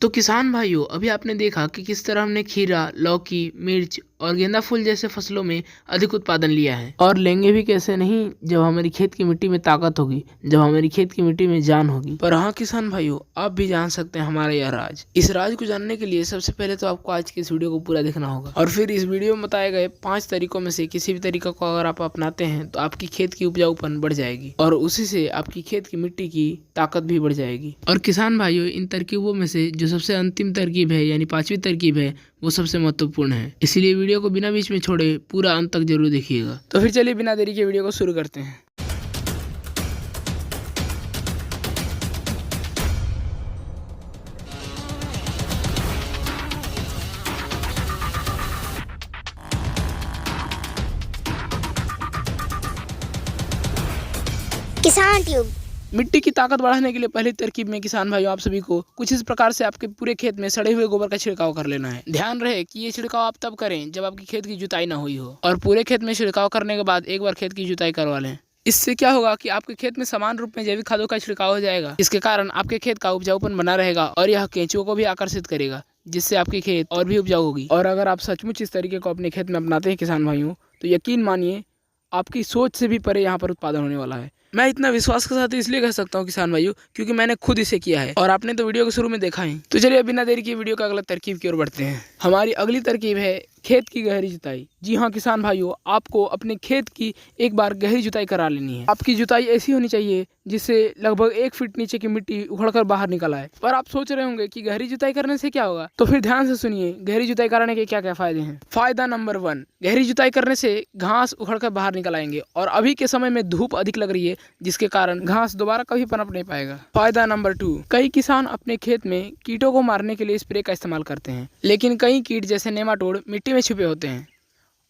तो किसान भाइयों, अभी आपने देखा कि किस तरह हमने खीरा, लौकी, मिर्च और गेंदा फूल जैसे फसलों में अधिक उत्पादन लिया है, और लेंगे भी कैसे नहीं जब हमारी खेत की मिट्टी में ताकत होगी, जब हमारी खेत की मिट्टी में जान होगी। पर हाँ किसान भाइयों, आप भी जान सकते हैं हमारा यह राज। इस राज को जानने के लिए सबसे पहले तो आपको आज की इस वीडियो को पूरा देखना होगा, और फिर इस वीडियो में बताए गए 5 तरीकों में से किसी भी तरीका को अगर आप अपनाते हैं तो आपकी खेत की उपजाऊपन बढ़ जाएगी, और उसी से आपकी खेत की मिट्टी की ताकत भी बढ़ जाएगी। और किसान भाइयों, इन तरकीबों में से जो सबसे अंतिम तरकीब है यानी 5वीं तरकीब है, वो सबसे महत्वपूर्ण है। इसलिए वीडियो को बिना बीच में छोड़े पूरा अंत तक जरूर देखिएगा। तो फिर चलिए बिना देरी के वीडियो को शुरू करते हैं। किसान ट्यूब। मिट्टी की ताकत बढ़ाने के लिए पहली तरकीब में किसान भाइयों आप सभी को कुछ इस प्रकार से आपके पूरे खेत में सड़े हुए गोबर का छिड़काव कर लेना है। ध्यान रहे कि ये छिड़काव आप तब करें जब आपकी खेत की जुताई ना हुई हो, और पूरे खेत में छिड़काव करने के बाद एक बार खेत की जुताई करवा लें। इससे क्या होगा कि आपके खेत में समान रूप में जैविक खादों का छिड़काव हो जाएगा। इसके कारण आपके खेत का उपजाऊपन बना रहेगा और यह केंचुओं को भी आकर्षित करेगा, जिससे आपकी खेत और भी उपजाऊ होगी। और अगर आप सचमुच इस तरीके को अपने खेत में अपनाते हैं किसान भाइयों, तो यकीन मानिए आपकी सोच से भी परे यहाँ पर उत्पादन होने वाला है। मैं इतना विश्वास के साथ इसलिए कह सकता हूँ किसान भाइयों, क्योंकि मैंने खुद इसे किया है और आपने तो वीडियो के शुरू में देखा ही। तो चलिए बिना देरी की वीडियो का अगला तरकीब की ओर बढ़ते हैं। हमारी अगली तरकीब है खेत की गहरी जुताई। जी हाँ किसान भाइयों, आपको अपने खेत की एक बार गहरी जुताई करा लेनी है। आपकी जुताई ऐसी होनी चाहिए जिससे लगभग 1 फीट नीचे की मिट्टी उखड़कर बाहर निकल आए। पर आप सोच रहे होंगे कि गहरी जुताई करने से क्या होगा, तो फिर ध्यान से सुनिए गहरी जुताई कराने के क्या क्या फायदे हैं। फायदा नंबर 1, गहरी जुताई करने से घास उखड़कर बाहर निकल आएंगे, और अभी के समय में धूप अधिक लग रही है जिसके कारण घास दोबारा कभी पनप नहीं पाएगा। फायदा नंबर 2, कई किसान अपने खेत में कीटों को मारने के लिए स्प्रे का इस्तेमाल करते हैं, लेकिन कई कीट जैसे नेमाटोड मिट्टी में छुपे होते हैं,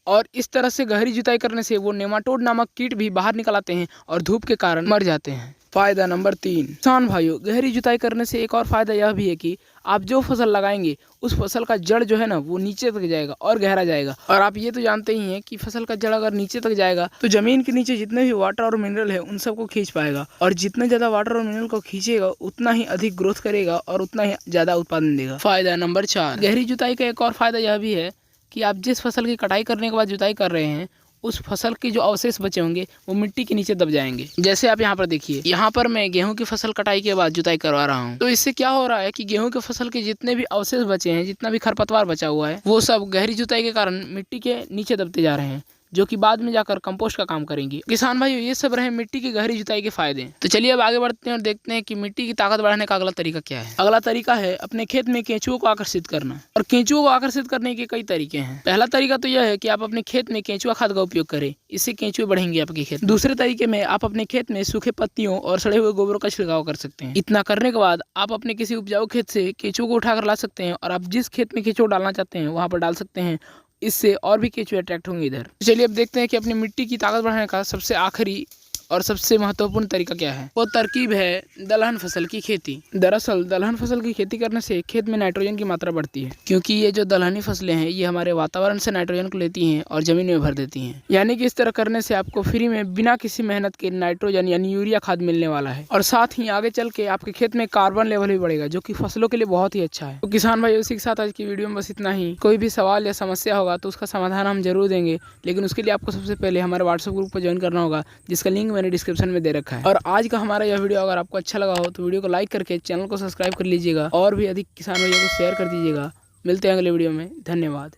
और इस तरह से गहरी जुताई करने से वो नेमाटोड नामक कीट भी बाहर निकल आते हैं और धूप के कारण मर जाते हैं। फायदा नंबर 3, किसान भाइयों, गहरी जुताई करने से एक और फायदा यह भी है कि आप जो फसल लगाएंगे उस फसल का जड़ जो है ना, वो नीचे तक जाएगा और गहरा जाएगा। और आप ये तो जानते ही हैं कि फसल का जड़ अगर नीचे तक जाएगा तो जमीन के नीचे जितने भी वाटर और मिनरल है उन सबको खींच पाएगा, और जितना ज्यादा वाटर और मिनरल को खींचेगा उतना ही अधिक ग्रोथ करेगा और उतना ही ज्यादा उत्पादन देगा। फायदा नंबर 4, गहरी जुताई का एक और फायदा यह भी है कि आप जिस फसल की कटाई करने के बाद जुताई कर रहे हैं उस फसल के जो अवशेष बचे होंगे वो मिट्टी के नीचे दब जाएंगे। जैसे आप यहाँ पर देखिए, यहाँ पर मैं गेहूं की फसल कटाई के बाद जुताई करवा रहा हूँ। तो इससे क्या हो रहा है कि गेहूं की फसल के जितने भी अवशेष बचे हैं, जितना भी खरपतवार बचा हुआ है, वो सब गहरी जुताई के कारण मिट्टी के नीचे दबते जा रहे हैं, जो कि बाद में जाकर कंपोस्ट का काम करेंगी। किसान भाइयों, ये सब रहे मिट्टी की गहरी जुताई के फायदे। तो चलिए अब आगे बढ़ते हैं और देखते हैं कि मिट्टी की ताकत बढ़ाने का अगला तरीका क्या है। अगला तरीका है अपने खेत में केंचुओं को आकर्षित करना। और केंचुओं को आकर्षित करने के कई तरीके हैं। पहला तरीका तो यह है कि आप अपने खेत में केंचुआ खाद का उपयोग करें, इससे केंचुए बढ़ेंगे आपके खेत। दूसरे तरीके में आप अपने खेत में सूखे पत्तियों और सड़े हुए गोबरों का छिड़काव कर सकते हैं। इतना करने के बाद आप अपने किसी उपजाऊ खेत से केंचुओं को उठाकर ला सकते हैं, और आप जिस खेत में केंचुआ डालना चाहते हैं वहां पर डाल सकते हैं। इससे और भी केंचुए अट्रैक्ट होंगे इधर। तो चलिए अब देखते हैं कि अपनी मिट्टी की ताकत बढ़ाने का सबसे आखिरी और सबसे महत्वपूर्ण तरीका क्या है। वो तरकीब है दलहन फसल की खेती। दरअसल दलहन फसल की खेती करने से खेत में नाइट्रोजन की मात्रा बढ़ती है, क्योंकि ये जो दलहनी फसलें हैं ये हमारे वातावरण से नाइट्रोजन को लेती हैं और जमीन में भर देती हैं। यानी कि इस तरह करने से आपको फ्री में बिना किसी मेहनत के नाइट्रोजन यानी यूरिया खाद मिलने वाला है, और साथ ही आगे चल के आपके खेत में कार्बन लेवल भी बढ़ेगा, जो कि फसलों के लिए बहुत ही अच्छा है। तो किसान भाई, उसी के साथ आज की वीडियो में बस इतना ही। कोई भी सवाल या समस्या होगा तो उसका समाधान हम जरूर देंगे, लेकिन उसके लिए आपको सबसे पहले हमारे व्हाट्सएप ग्रुप को ज्वाइन करना होगा, जिसका लिंक मैंने डिस्क्रिप्शन में दे रखा है। और आज का हमारा यह वीडियो अगर आपको अच्छा लगा हो तो वीडियो को लाइक करके चैनल को सब्सक्राइब कर लीजिएगा, और भी अधिक किसान भाइयों को शेयर कर दीजिएगा। मिलते हैं अगले वीडियो में। धन्यवाद।